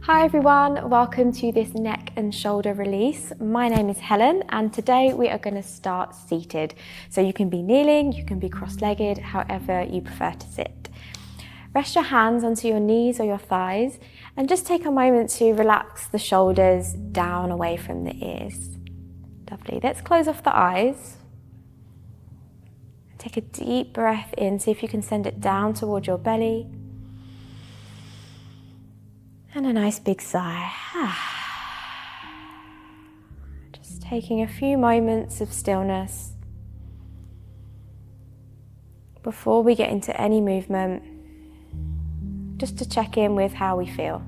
Hi everyone, welcome to this neck and shoulder release. My name is Helen and today we are going to start seated. So you can be kneeling, you can be cross-legged, however you prefer to sit. Rest your hands onto your knees or your thighs and just take a moment to relax the shoulders down away from the ears. Lovely. Let's close off the eyes. Take a deep breath in, see if you can send it down toward your belly. And a nice big sigh. Just taking a few moments of stillness before we get into any movement, just to check in with how we feel.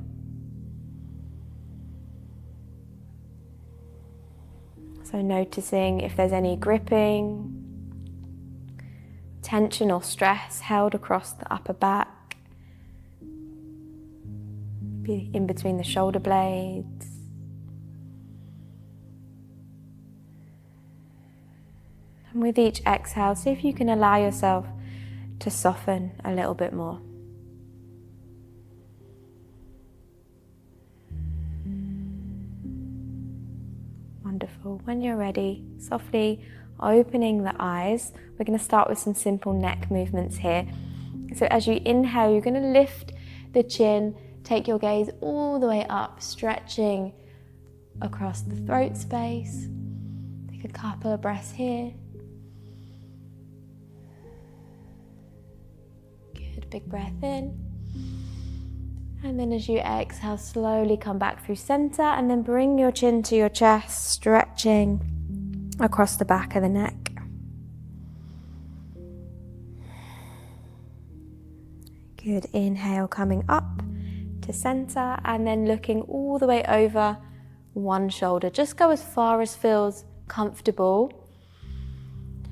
So noticing if there's any gripping, tension or stress held across the upper back, in between the shoulder blades. And with each exhale, see if you can allow yourself to soften a little bit more. Wonderful. When you're ready, softly opening the eyes. We're going to start with some simple neck movements here. So as you inhale, you're going to lift the chin. Take your gaze all the way up, stretching across the throat space. Take a couple of breaths here. Good, big breath in. And then as you exhale, slowly come back through center and then bring your chin to your chest, stretching across the back of the neck. Good, inhale coming up to center and then looking all the way over one shoulder. Just go as far as feels comfortable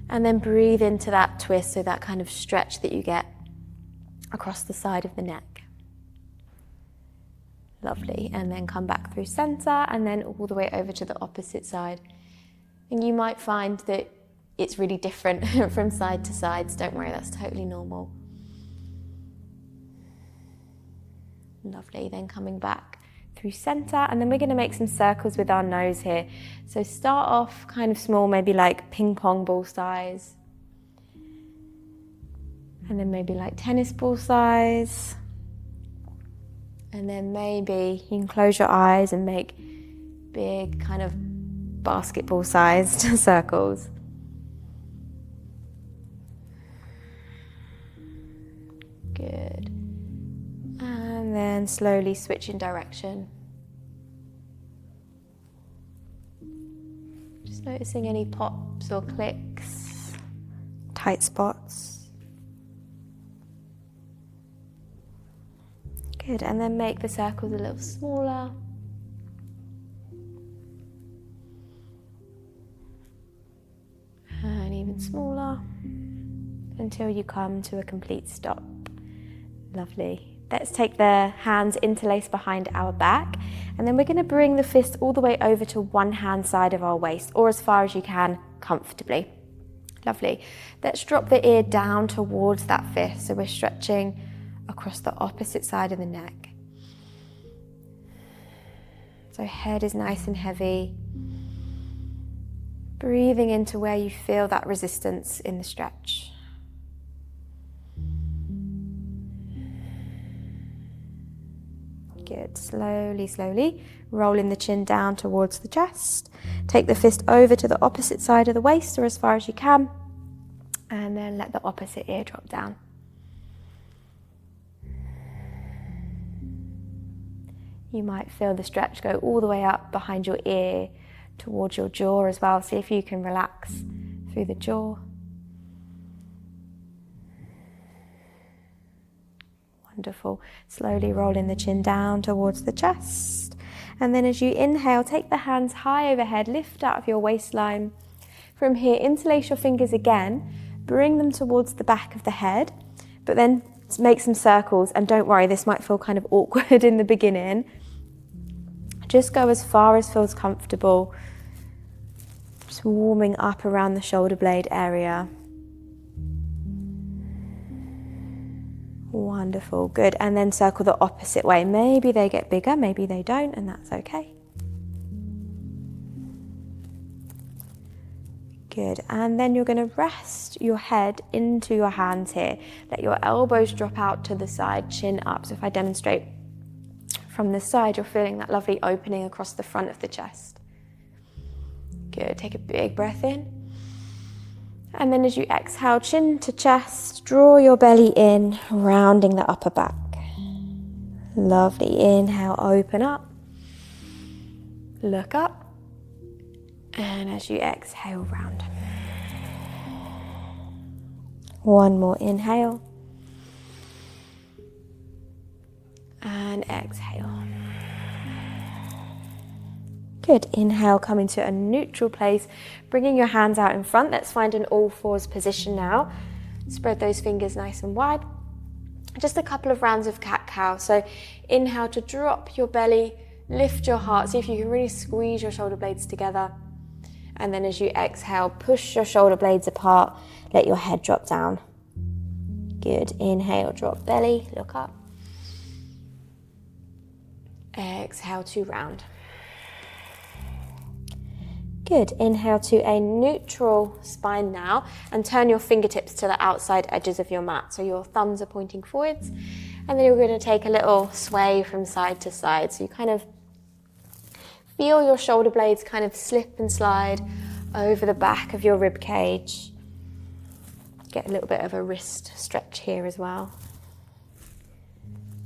and then breathe into that twist, so that kind of stretch that you get across the side of the neck. Lovely. And then come back through center and then all the way over to the opposite side. And you might find that it's really different from side to sides. Don't worry, that's totally normal. Lovely, then coming back through center and then we're going to make some circles with our nose here. So start off kind of small, maybe like ping pong ball size. And then maybe like tennis ball size. And then maybe you can close your eyes and make big kind of basketball sized circles. Good. And then slowly switch in direction. Just noticing any pops or clicks, tight spots. Good, and then make the circles a little smaller. And even smaller until you come to a complete stop. Lovely. Let's take the hands interlaced behind our back and then we're going to bring the fist all the way over to one hand side of our waist or as far as you can comfortably. Lovely. Let's drop the ear down towards that fist, so we're stretching across the opposite side of the neck. So head is nice and heavy. Breathing into where you feel that resistance in the stretch. Good. Slowly, slowly, rolling the chin down towards the chest. Take the fist over to the opposite side of the waist or as far as you can. And then let the opposite ear drop down. You might feel the stretch go all the way up behind your ear towards your jaw as well. See if you can relax through the jaw. Wonderful. Slowly rolling the chin down towards the chest. And then as you inhale, take the hands high overhead, lift out of your waistline. From here, interlace your fingers again, bring them towards the back of the head, but then make some circles. And don't worry, this might feel kind of awkward in the beginning. Just go as far as feels comfortable. Just warming up around the shoulder blade area. Wonderful, good. And then circle the opposite way. Maybe they get bigger, maybe they don't, and that's okay. Good, and then you're going to rest your head into your hands here. Let your elbows drop out to the side, chin up. So if I demonstrate from the side, you're feeling that lovely opening across the front of the chest. Good, take a big breath in. And then as you exhale, chin to chest, draw your belly in, rounding the upper back. Lovely, inhale, open up. Look up. And as you exhale, round. One more inhale. And exhale. Good. Inhale, come into a neutral place, bringing your hands out in front. Let's find an all fours position now. Spread those fingers nice and wide. Just a couple of rounds of cat-cow. So inhale to drop your belly, lift your heart. See if you can really squeeze your shoulder blades together. And then as you exhale, push your shoulder blades apart. Let your head drop down. Good. Inhale, drop belly, look up. Exhale to round. Good. Inhale to a neutral spine now, and turn your fingertips to the outside edges of your mat. So your thumbs are pointing forwards, and then you're going to take a little sway from side to side. So you kind of feel your shoulder blades kind of slip and slide over the back of your rib cage. Get a little bit of a wrist stretch here as well.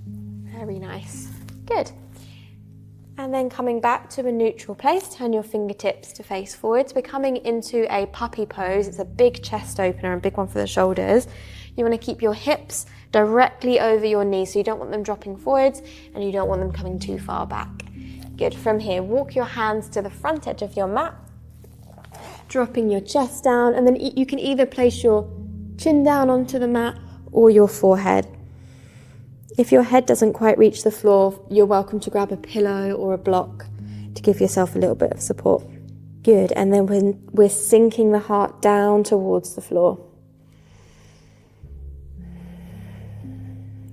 Very nice. Good. And then coming back to a neutral place, turn your fingertips to face forwards. We're coming into a puppy pose. It's a big chest opener, a big one for the shoulders. You want to keep your hips directly over your knees, so you don't want them dropping forwards and you don't want them coming too far back. Good. From here, walk your hands to the front edge of your mat, dropping your chest down, and then you can either place your chin down onto the mat or your forehead. If your head doesn't quite reach the floor, you're welcome to grab a pillow or a block to give yourself a little bit of support. Good, and then we're sinking the heart down towards the floor.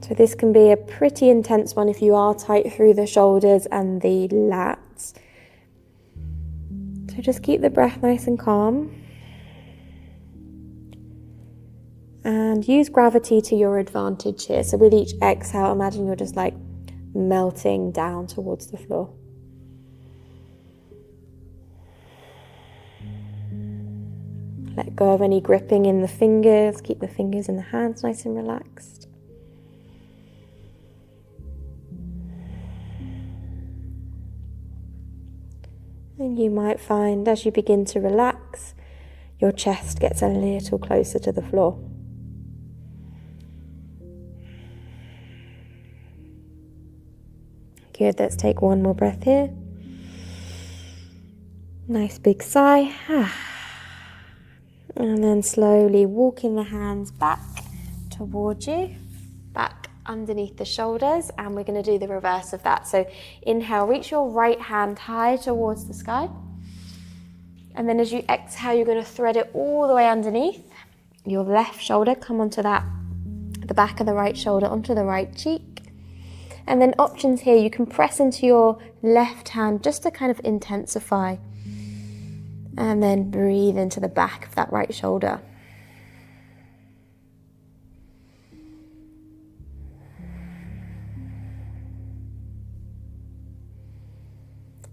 So this can be a pretty intense one if you are tight through the shoulders and the lats. So just keep the breath nice and calm. And use gravity to your advantage here. So with each exhale, imagine you're just like melting down towards the floor. Let go of any gripping in the fingers. Keep the fingers in the hands nice and relaxed. And you might find as you begin to relax, your chest gets a little closer to the floor. Good, let's take one more breath here. Nice big sigh. And then slowly walking the hands back towards you, back underneath the shoulders, and we're going to do the reverse of that. So inhale, reach your right hand high towards the sky. And then as you exhale, you're going to thread it all the way underneath your left shoulder. Come onto that, the back of the right shoulder, onto the right cheek. And then options here, you can press into your left hand just to kind of intensify. And then breathe into the back of that right shoulder.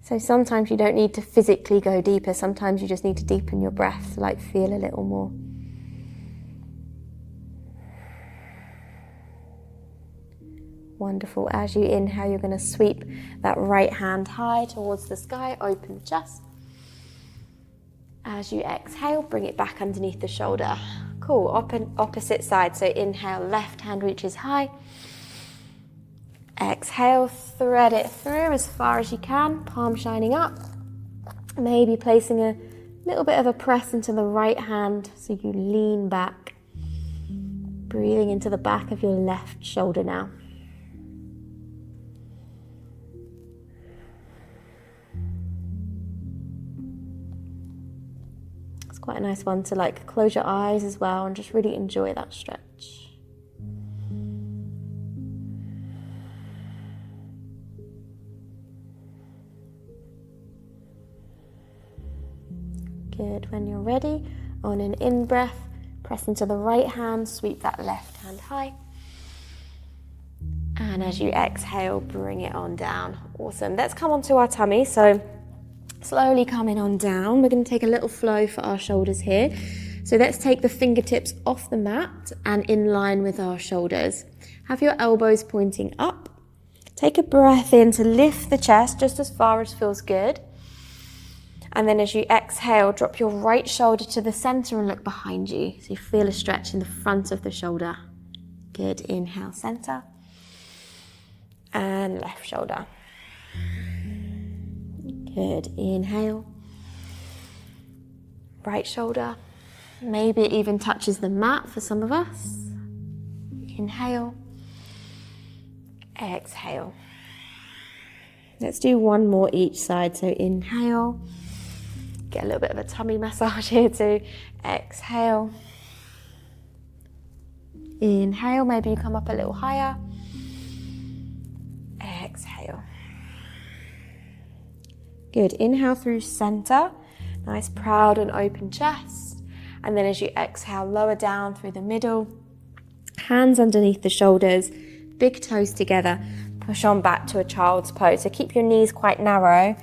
So sometimes you don't need to physically go deeper. Sometimes you just need to deepen your breath, like feel a little more. Wonderful. As you inhale, you're going to sweep that right hand high towards the sky, open the chest. As you exhale, bring it back underneath the shoulder. Cool. Opposite side. So inhale, left hand reaches high. Exhale, thread it through as far as you can, palm shining up. Maybe placing a little bit of a press into the right hand so you lean back. Breathing into the back of your left shoulder now. It's quite a nice one to like close your eyes as well and just really enjoy that stretch. Good. When you're ready, on an in-breath, press into the right hand, sweep that left hand high. And as you exhale, bring it on down. Awesome. Let's come onto our tummy. So slowly coming on down. We're going to take a little flow for our shoulders here. So let's take the fingertips off the mat and in line with our shoulders. Have your elbows pointing up. Take a breath in to lift the chest just as far as feels good. And then as you exhale, drop your right shoulder to the center and look behind you. So you feel a stretch in the front of the shoulder. Good. Inhale, center. And left shoulder. Good. Inhale. Right shoulder. Maybe it even touches the mat for some of us. Inhale. Exhale. Let's do one more each side. So inhale. Get a little bit of a tummy massage here too. Exhale. Inhale. Maybe you come up a little higher. Exhale. Good. Inhale through center. Nice, proud and open chest. And then as you exhale, lower down through the middle. Hands underneath the shoulders. Big toes together. Push on back to a child's pose. So keep your knees quite narrow.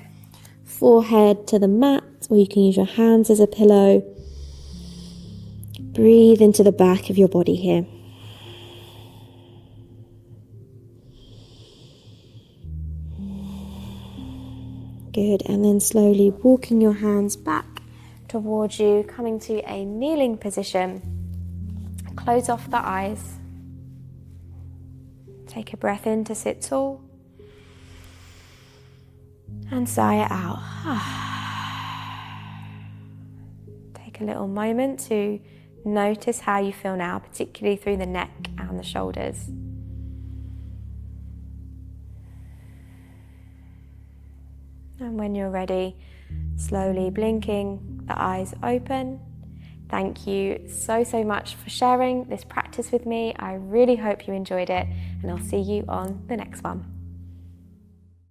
Forehead to the mat, or you can use your hands as a pillow. Breathe into the back of your body here. Good, and then slowly walking your hands back towards you, coming to a kneeling position. Close off the eyes. Take a breath in to sit tall. And sigh it out. Take a little moment to notice how you feel now, particularly through the neck and the shoulders. And when you're ready, slowly blinking, the eyes open. Thank you so much for sharing this practice with me. I really hope you enjoyed it, and I'll see you on the next one.